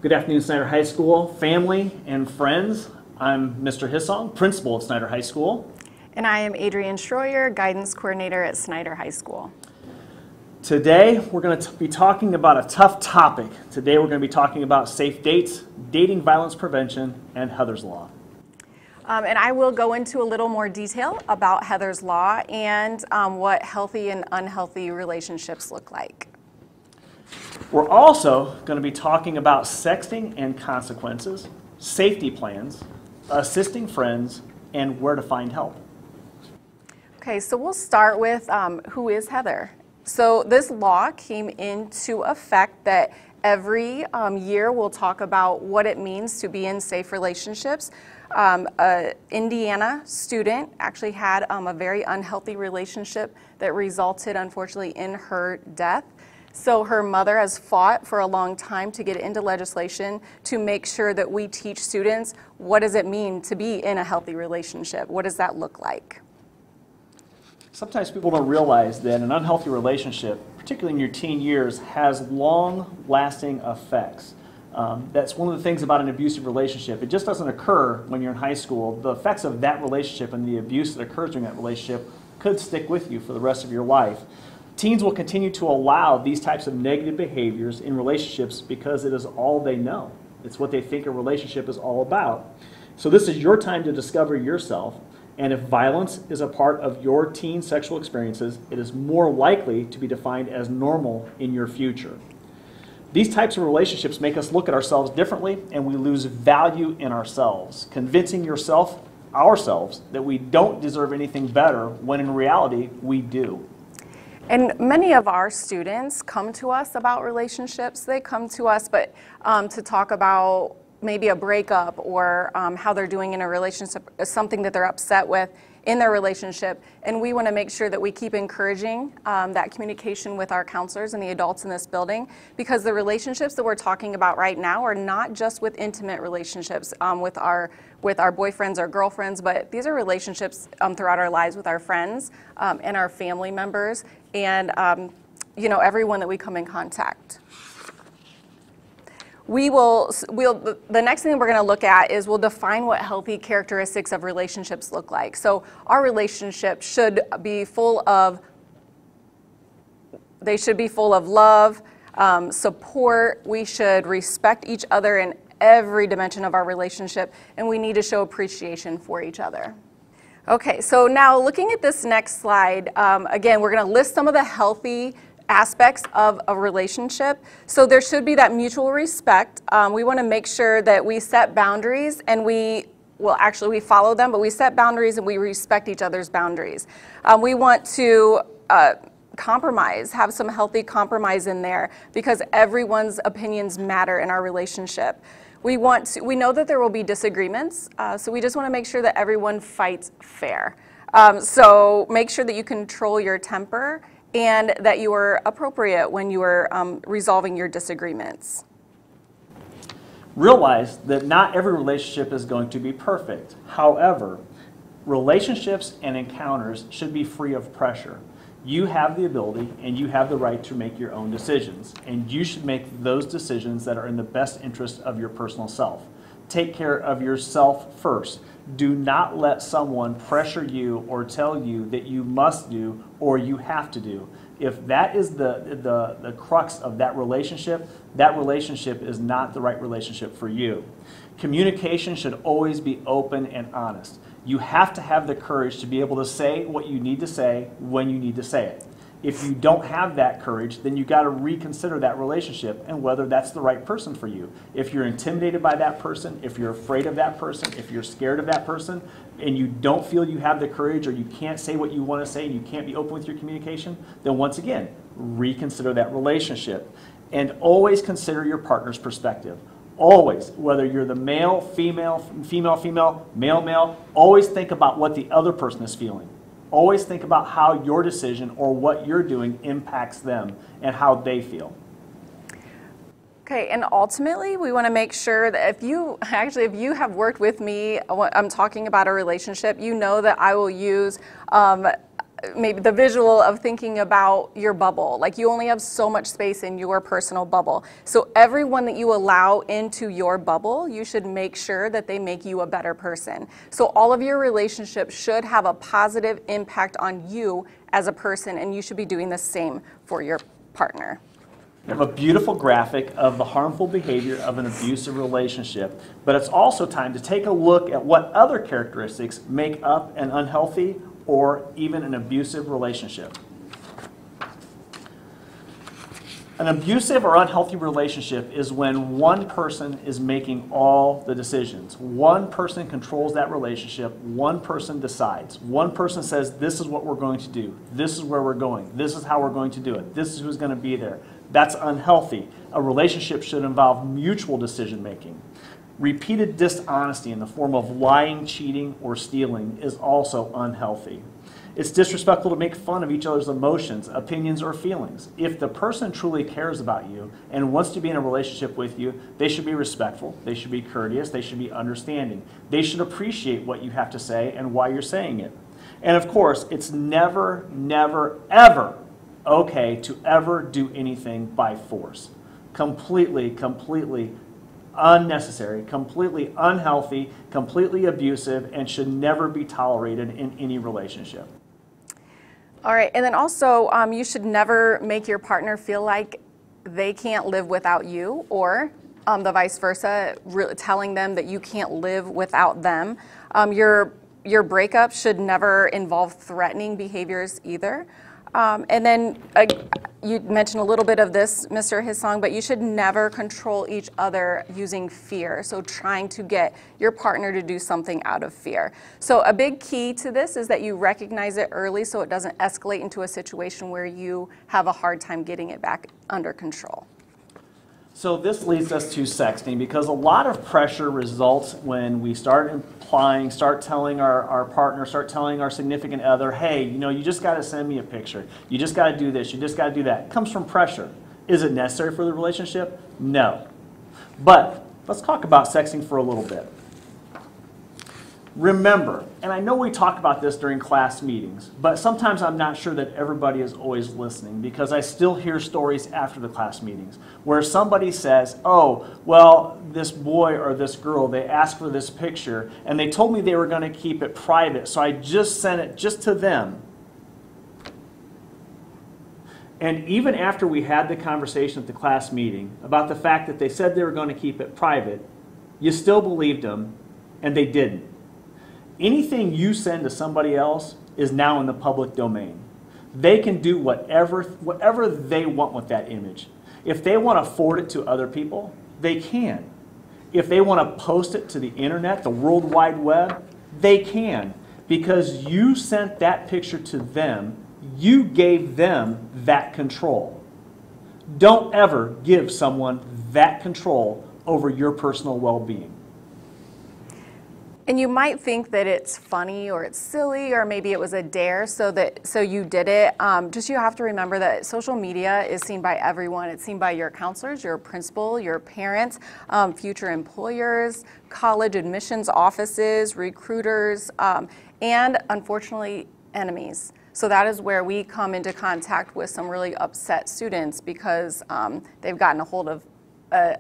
Good afternoon, Snider High School, family and friends. I'm Mr. Hissong, principal of Snider High School. And I am Adrienne Schroyer, guidance coordinator at Snider High School. Today, we're going to be talking about a tough topic. Today, we're going to be talking about safe dates, dating violence prevention, and Heather's Law. And I will go into a little more detail about Heather's Law and what healthy and unhealthy relationships look like. We're also going to be talking about sexting and consequences, safety plans, assisting friends, and where to find help. Okay, so we'll start with who is Heather. So this law came into effect that every year we'll talk about what it means to be in safe relationships. An Indiana student actually had a very unhealthy relationship that resulted, unfortunately, in her death. So her mother has fought for a long time to get into legislation to make sure that we teach students what does it mean to be in a healthy relationship? What does that look like? Sometimes people don't realize that an unhealthy relationship, particularly in your teen years, has long-lasting effects. That's one of the things about an abusive relationship. It just doesn't occur when you're in high school. The effects of that relationship and the abuse that occurs during that relationship could stick with you for the rest of your life. Teens will continue to allow these types of negative behaviors in relationships because it is all they know. It's what they think a relationship is all about. So this is your time to discover yourself, and if violence is a part of your teen sexual experiences, it is more likely to be defined as normal in your future. These types of relationships make us look at ourselves differently, and we lose value in ourselves, convincing ourselves that we don't deserve anything better when in reality we do. And many of our students come to us about relationships. They come to us to talk about maybe a breakup or how they're doing in a relationship, something that they're upset with in their relationship. And we want to make sure that we keep encouraging that communication with our counselors and the adults in this building, because the relationships that we're talking about right now are not just with intimate relationships with our boyfriends or girlfriends, but these are relationships throughout our lives with our friends and our family members and everyone that we come in contact. The next thing we're going to look at is we'll define what healthy characteristics of relationships look like. So our relationship should be full of love, support. We should respect each other in every dimension of our relationship, and we need to show appreciation for each other. Okay, so now looking at this next slide, again, we're going to list some of the healthy aspects of a relationship. So there should be that mutual respect. We want to make sure that we set boundaries and we follow them, but we set boundaries and we respect each other's boundaries. We want to compromise, have some healthy compromise in there, because everyone's opinions matter in our relationship. We know that there will be disagreements, so we just want to make sure that everyone fights fair. So make sure that you control your temper and that you are appropriate when you are resolving your disagreements. Realize that not every relationship is going to be perfect. However, relationships and encounters should be free of pressure. You have the ability and you have the right to make your own decisions, and you should make those decisions that are in the best interest of your personal self. Take care of yourself first. Do not let someone pressure you or tell you that you must do or you have to do. If that is the crux of that relationship is not the right relationship for you. Communication should always be open and honest. You have to have the courage to be able to say what you need to say when you need to say it. If you don't have that courage, then you got to reconsider that relationship and whether that's the right person for you. If you're intimidated by that person, if you're afraid of that person, if you're scared of that person, and you don't feel you have the courage or you can't say what you want to say and you can't be open with your communication, then once again, reconsider that relationship. And always consider your partner's perspective. Always, whether you're the male, female, male, always think about what the other person is feeling. Always think about how your decision or what you're doing impacts them and how they feel. Okay, and ultimately we want to make sure that if you have worked with me, I'm talking about a relationship, you know that I will use maybe the visual of thinking about your bubble. Like you only have so much space in your personal bubble. So everyone that you allow into your bubble, you should make sure that they make you a better person. So all of your relationships should have a positive impact on you as a person, and you should be doing the same for your partner. We have a beautiful graphic of the harmful behavior of an abusive relationship, but it's also time to take a look at what other characteristics make up an unhealthy or even an abusive relationship. An abusive or unhealthy relationship is when one person is making all the decisions. One person controls that relationship. One person decides. One person says, this is what we're going to do. This is where we're going. This is how we're going to do it. This is who's going to be there. That's unhealthy. A relationship should involve mutual decision making. Repeated dishonesty in the form of lying, cheating, or stealing is also unhealthy. It's disrespectful to make fun of each other's emotions, opinions, or feelings. If the person truly cares about you and wants to be in a relationship with you, they should be respectful, they should be courteous, they should be understanding. They should appreciate what you have to say and why you're saying it. And of course, it's never, never, ever okay to ever do anything by force. Completely unnecessary, completely unhealthy, completely abusive, and should never be tolerated in any relationship. All right, and then also you should never make your partner feel like they can't live without you, or the vice versa, telling them that you can't live without them. Your breakup should never involve threatening behaviors either. And then you mentioned a little bit of this, Mr. Hissong, but you should never control each other using fear. So trying to get your partner to do something out of fear. So a big key to this is that you recognize it early so it doesn't escalate into a situation where you have a hard time getting it back under control. So this leads us to sexting, because a lot of pressure results when we start implying, start telling our partner, start telling our significant other, hey, you just got to send me a picture. You just got to do this. You just got to do that. It comes from pressure. Is it necessary for the relationship? No. But let's talk about sexting for a little bit. Remember, and I know we talk about this during class meetings, but sometimes I'm not sure that everybody is always listening, because I still hear stories after the class meetings where somebody says, oh, well, this boy or this girl, they asked for this picture and they told me they were going to keep it private, so I just sent it just to them. And even after we had the conversation at the class meeting about the fact that they said they were going to keep it private, you still believed them, and they didn't. Anything you send to somebody else is now in the public domain. They can do whatever they want with that image. If they want to forward it to other people, they can. If they want to post it to the internet, the World Wide Web, they can. Because you sent that picture to them, you gave them that control. Don't ever give someone that control over your personal well-being. And you might think that it's funny or it's silly or maybe it was a dare, so you did it. Just you have to remember that social media is seen by everyone. It's seen by your counselors, your principal, your parents, future employers, college admissions offices, recruiters, and unfortunately enemies. So that is where we come into contact with some really upset students because they've gotten a hold of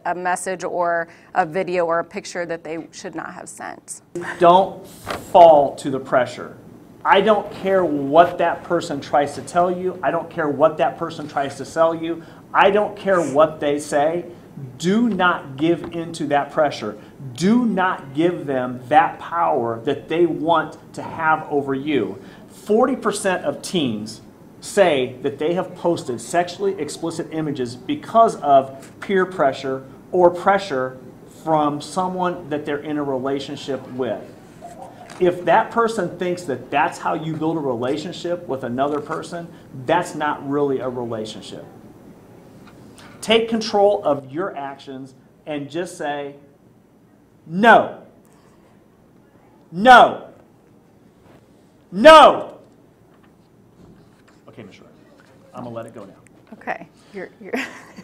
a message or a video or a picture that they should not have sent. Don't fall to the pressure. I don't care what that person tries to tell you. I don't care what that person tries to sell you. I don't care what they say. Do not give into that pressure. Do not give them that power that they want to have over you. 40% of teens say that they have posted sexually explicit images because of peer pressure or pressure from someone that they're in a relationship with. If that person thinks that that's how you build a relationship with another person, that's not really a relationship. Take control of your actions and just say, no, no, no. Okay, Ms. Wright, I'm going to let it go now. Okay. You're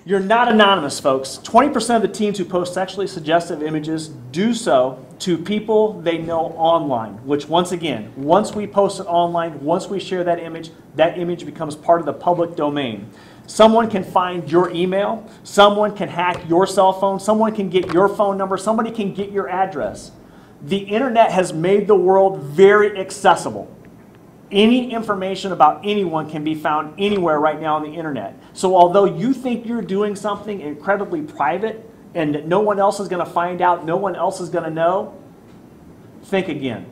You're not anonymous, folks. 20% of the teens who post sexually suggestive images do so to people they know online, which once again, once we post it online, once we share that image becomes part of the public domain. Someone can find your email, someone can hack your cell phone, someone can get your phone number, somebody can get your address. The internet has made the world very accessible. Any information about anyone can be found anywhere right now on the internet. So although you think you're doing something incredibly private and that no one else is going to find out, no one else is going to know, think again.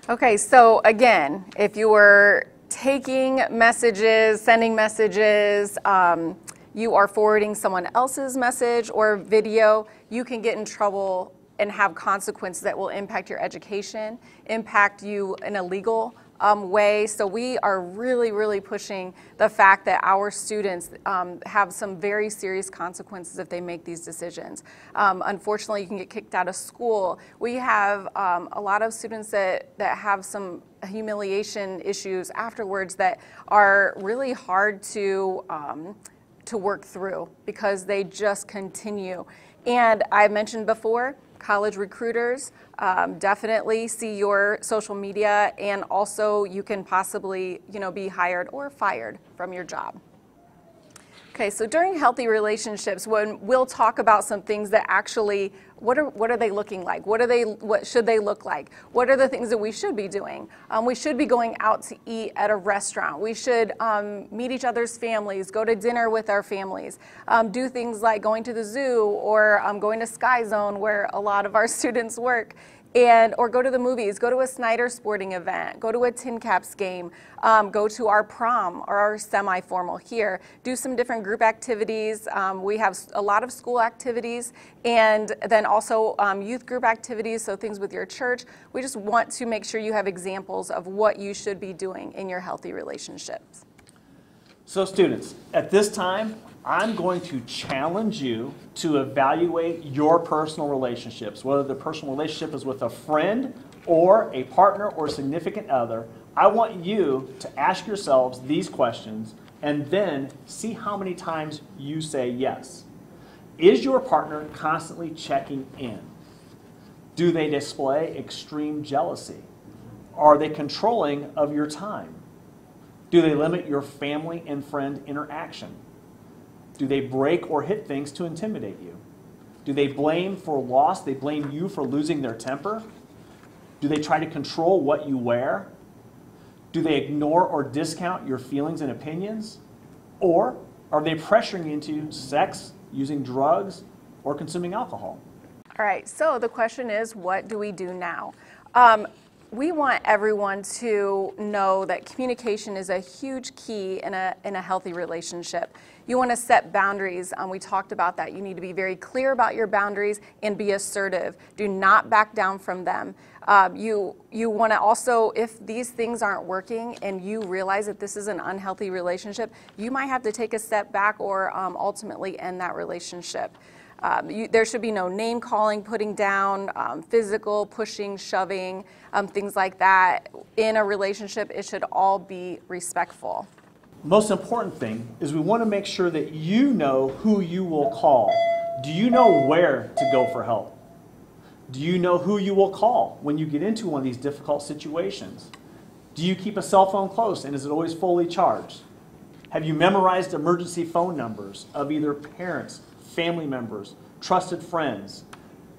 Okay, so again, if you were taking messages, sending messages, you are forwarding someone else's message or video, you can get in trouble and have consequences that will impact your education, impact you in a legal way. So we are really, really pushing the fact that our students have some very serious consequences if they make these decisions. Unfortunately, you can get kicked out of school. We have a lot of students that have some humiliation issues afterwards that are really hard to work through because they just continue. And I mentioned before, college recruiters definitely see your social media, and also you can possibly, be hired or fired from your job. Okay, so during healthy relationships, when we'll talk about some things that actually, what are they looking like? What should they look like? What are the things that we should be doing? We should be going out to eat at a restaurant. We should meet each other's families, go to dinner with our families, do things like going to the zoo or going to Sky Zone where a lot of our students work. Or go to the movies, go to a Snider sporting event, go to a Tin Caps game, go to our prom or our semi-formal here, do some different group activities. We have a lot of school activities and then also youth group activities, so things with your church. We just want to make sure you have examples of what you should be doing in your healthy relationships. So students, at this time, I'm going to challenge you to evaluate your personal relationships, whether the personal relationship is with a friend or a partner or significant other. I want you to ask yourselves these questions and then see how many times you say yes. Is your partner constantly checking in? Do they display extreme jealousy? Are they controlling of your time? Do they limit your family and friend interaction? Do they break or hit things to intimidate you? Do they blame for loss? They blame you for losing their temper? Do they try to control what you wear? Do they ignore or discount your feelings and opinions? Or are they pressuring you into sex, using drugs, or consuming alcohol? All right, so the question is, what do we do now? We want everyone to know that communication is a huge key in a healthy relationship. You want to set boundaries. We talked about that. You need to be very clear about your boundaries and be assertive. Do not back down from them. You want to also, if these things aren't working and you realize that this is an unhealthy relationship, you might have to take a step back or ultimately end that relationship. There should be no name calling, putting down, physical, pushing, shoving, things like that. In a relationship, it should all be respectful. Most important thing is we want to make sure that you know who you will call. Do you know where to go for help? Do you know who you will call when you get into one of these difficult situations? Do you keep a cell phone close and is it always fully charged? Have you memorized emergency phone numbers of either parents, family members, trusted friends?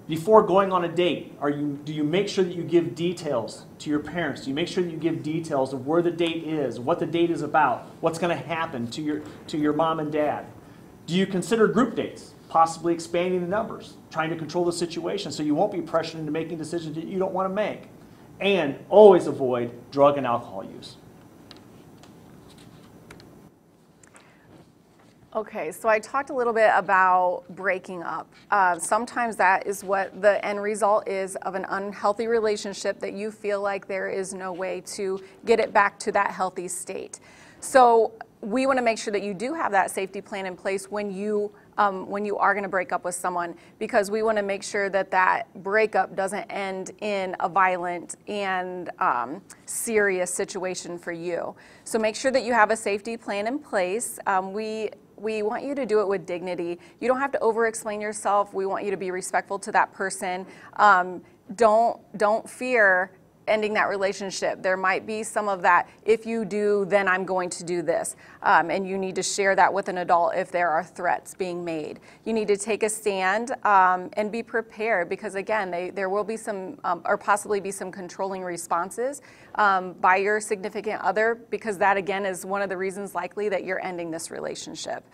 Before going on a date, do you make sure that you give details to your parents? Do you make sure that you give details of where the date is, what the date is about, what's going to happen to your mom and dad? Do you consider group dates, possibly expanding the numbers, trying to control the situation so you won't be pressured into making decisions that you don't want to make? And always avoid drug and alcohol use. Okay, so I talked a little bit about breaking up. Sometimes that is what the end result is of an unhealthy relationship, that you feel like there is no way to get it back to that healthy state. So we want to make sure that you do have that safety plan in place when you are going to break up with someone, because we want to make sure that that breakup doesn't end in a violent and serious situation for you. So make sure that you have a safety plan in place. We want you to do it with dignity. You don't have to over-explain yourself. We want you to be respectful to that person. Don't fear ending that relationship. There might be some of that, if you do, then I'm going to do this. And you need to share that with an adult if there are threats being made. You need to take a stand and be prepared, because again, there will be some, or possibly be some controlling responses by your significant other, because that again is one of the reasons likely that you're ending this relationship.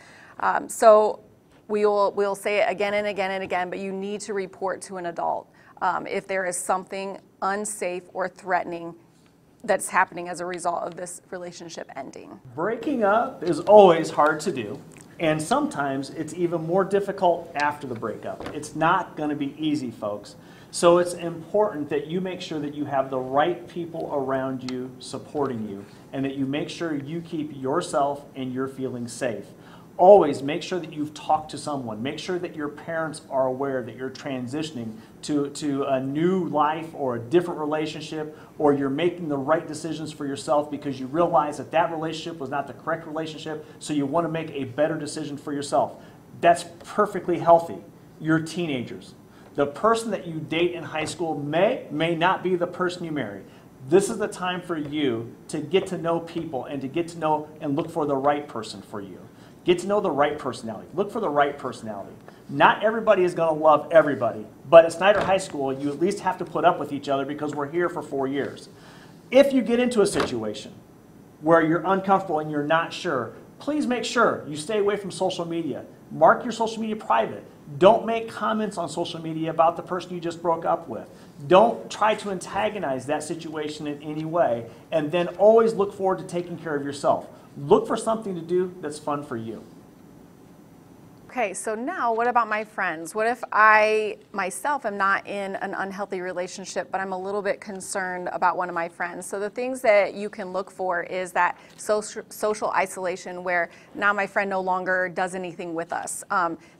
So we'll say it again and again and again, but you need to report to an adult if there is something unsafe or threatening that's happening as a result of this relationship ending. Breaking up is always hard to do, and sometimes it's even more difficult after the breakup. It's not going to be easy, folks. So it's important that you make sure that you have the right people around you supporting you, and that you make sure you keep yourself and your feelings safe. Always make sure that you've talked to someone. Make sure that your parents are aware that you're transitioning to a new life or a different relationship, or you're making the right decisions for yourself because you realize that that relationship was not the correct relationship, so you want to make a better decision for yourself. That's perfectly healthy. You're teenagers. The person that you date in high school may not be the person you marry. This is the time for you to get to know people and to get to know and look for the right person for you. Get to know the right personality. Look for the right personality. Not everybody is going to love everybody, but at Snider High School, you at least have to put up with each other because we're here for 4 years. If you get into a situation where you're uncomfortable and you're not sure, please make sure you stay away from social media. Mark your social media private. Don't make comments on social media about the person you just broke up with. Don't try to antagonize that situation in any way, and then always look forward to taking care of yourself. Look for something to do that's fun for you. Okay, so now what about my friends? What if I myself am not in an unhealthy relationship, but I'm a little bit concerned about one of my friends? So the things that you can look for is that social isolation, where now my friend no longer does anything with us.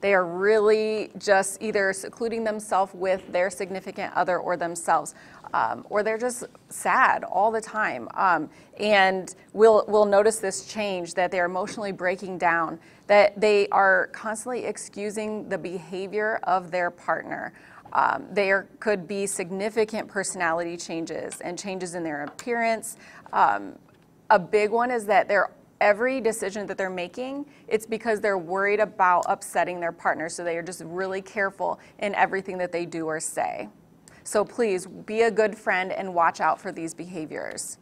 They are really just either secluding themselves with their significant other or themselves. Or they're just sad all the time. And we'll notice this change, that they're emotionally breaking down, that they are constantly excusing the behavior of their partner. There could be significant personality changes and changes in their appearance. A big one is that every decision that they're making, it's because they're worried about upsetting their partner. So they are just really careful in everything that they do or say. So please be a good friend and watch out for these behaviors.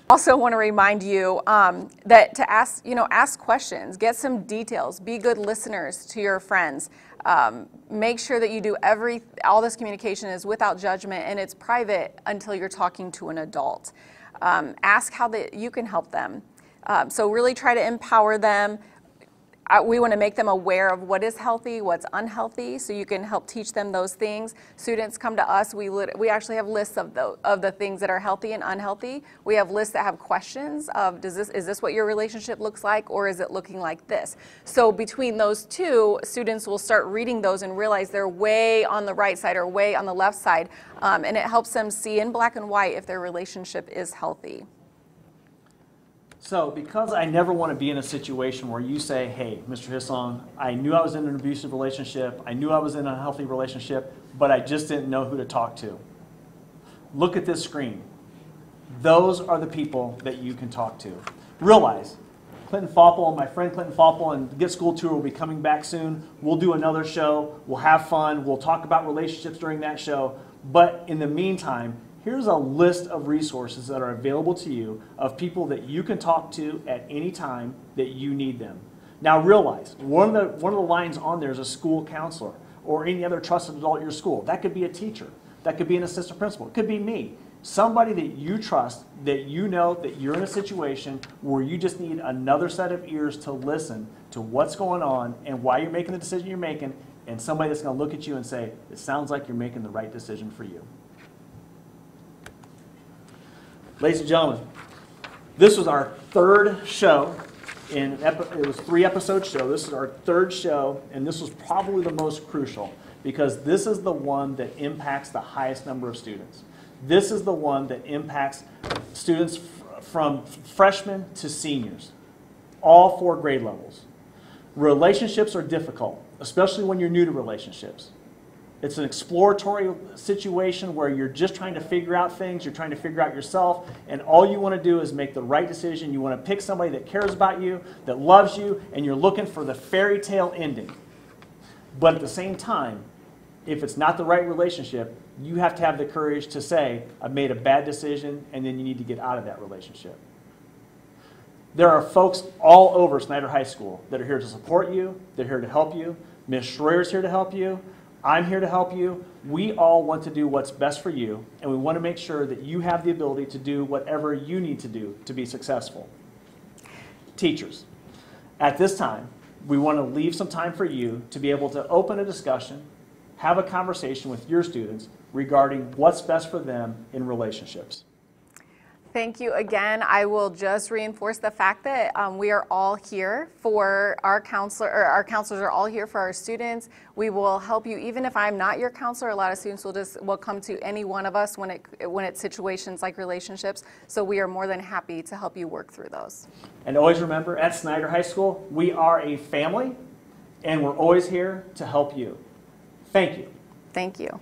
Also want to remind you that to ask questions, get some details, be good listeners to your friends. Make sure that you do all this communication is without judgment and it's private until you're talking to an adult. Ask how you can help them. So really try to empower them. We want to make them aware of what is healthy, what's unhealthy, so you can help teach them those things. Students come to us, we actually have lists of the things that are healthy and unhealthy. We have lists that have questions of, is this what your relationship looks like, or is it looking like this? So between those two, students will start reading those and realize they're way on the right side or way on the left side, and it helps them see in black and white if their relationship is healthy. So because I never want to be in a situation where you say, hey, Mr. Hissong, I knew I was in an abusive relationship, I knew I was in a healthy relationship, but I just didn't know who to talk to. Look at this screen. Those are the people that you can talk to. Realize, Clinton Fopple, my friend Clinton Fopple and Get School Tour will be coming back soon. We'll do another show. We'll have fun. We'll talk about relationships during that show. But in the meantime, here's a list of resources that are available to you of people that you can talk to at any time that you need them. Now realize, one of the lines on there is a school counselor or any other trusted adult at your school. That could be a teacher. That could be an assistant principal. It could be me. Somebody that you trust, that you know that you're in a situation where you just need another set of ears to listen to what's going on and why you're making the decision you're making, and somebody that's going to look at you and say, it sounds like you're making the right decision for you. Ladies and gentlemen, this was our third show It was 3-episode show. This is our 3rd show, and this was probably the most crucial because this is the one that impacts the highest number of students. This is the one that impacts students from freshmen to seniors, all 4 grade levels. Relationships are difficult, especially when you're new to relationships. It's an exploratory situation where you're just trying to figure out things, you're trying to figure out yourself, and all you want to do is make the right decision. You want to pick somebody that cares about you, that loves you, and you're looking for the fairy tale ending. But at the same time, if it's not the right relationship, you have to have the courage to say, I've made a bad decision, and then you need to get out of that relationship. There are folks all over Snider High School that are here to support you, they're here to help you. Ms. Schroyer's here to help you. I'm here to help you. We all want to do what's best for you, and we want to make sure that you have the ability to do whatever you need to do to be successful. Teachers, at this time, we want to leave some time for you to be able to open a discussion, have a conversation with your students regarding what's best for them in relationships. Thank you again. I will just reinforce the fact that we are all here for our counselor, or our counselors are all here for our students. We will help you, even if I'm not your counselor. A lot of students will come to any one of us when it's situations like relationships. So we are more than happy to help you work through those. And always remember, at Snider High School, we are a family, and we're always here to help you. Thank you. Thank you.